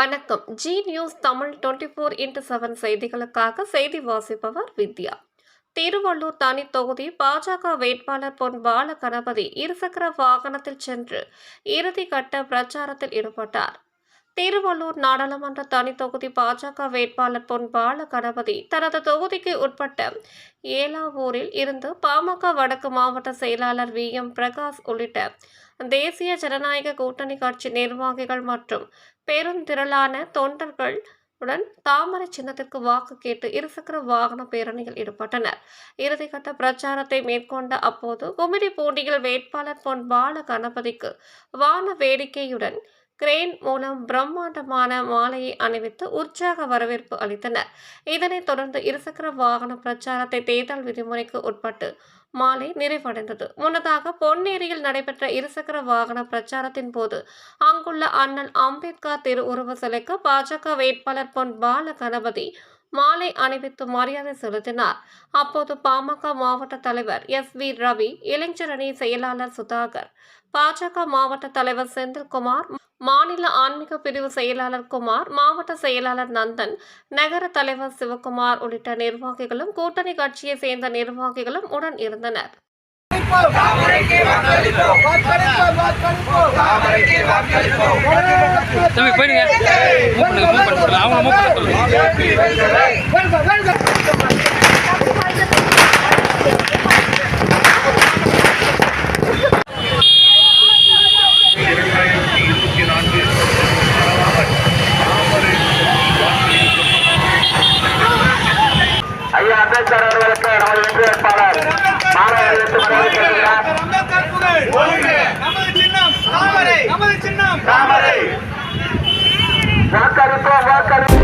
வணக்கம். G news Tamil 24x7 செய்திகளுக்காக செய்தி வாசிப்பவர் வித்யா. திருவள்ளூர் தனி தொகுதி பாஜக வேட்பாளர் பொன் பாலகணபதி இருசக்கர வாகனத்தில் சென்று இறுதிக்கட்ட பிரச்சாரத்தில் ஈடுபட்டார். திருவள்ளூர் நாடாளுமன்ற தனி தொகுதி பாஜக வேட்பாளர் பொன் பாலகணபதி தனது தொகுதிக்கு உட்பட்ட ஏலாவூரில் இருந்து பாமக வடக்கு மாவட்ட செயலாளர் VM பிரகாஷ் உள்ளிட்ட தேசிய ஜனநாயக கூட்டணி கட்சி நிர்வாகிகள் மற்றும் பெருந்திரளான தொண்டர்கள் உடன் தாமரை சின்னத்திற்கு வாக்கு கேட்டு இருசக்கர வாகன பேரணியில் ஈடுபட்டனர். இறுதிக்கட்ட பிரச்சாரத்தை மேற்கொண்ட அப்போது கும்மிடிப்பூண்டியில் வேட்பாளர் பொன் பாலகணபதிக்கு வான வேடிக்கையுடன் கிரேன் மூலம் பிரம்மாண்டமான மாலையை அணிவித்து உற்சாக வரவேற்பு அளித்தனர். இதனைத் தொடர்ந்து இருசக்கர வாகன பிரச்சாரத்தை தேர்தல் விதிமுறைக்கு உட்பட்டு மாலை நிறைவடைந்தது. முன்னதாக பொன்னேரியில் நடைபெற்ற இருசக்கர வாகன பிரச்சாரத்தின் போது அங்குள்ள அண்ணல் அம்பேத்கர் திருவுருவ சிலைக்கு பாஜக வேட்பாளர் பொன் பாலகணபதி மாலை அணிவித்து மரியாதை செலுத்தினார். அப்போது பாமக மாவட்ட தலைவர் SV ரவி, இளைஞரணி செயலாளர் சுதாகர், பாஜக மாவட்ட தலைவர் செந்தில்குமார், மாநில ஆன்மீக பிரிவு செயலாளர் குமார், மாவட்ட செயலாளர் நந்தன், நகர தலைவர் சிவகுமார் உள்ளிட்ட நிர்வாகிகளும் கூட்டணி கட்சியை சேர்ந்த நிர்வாகிகளும் உடன் இருந்தனர். ஐயா அம்பேத்கர் அவர்களுக்கு நமது வெற்றி வேட்பாளர் வாக்களிப்போம்.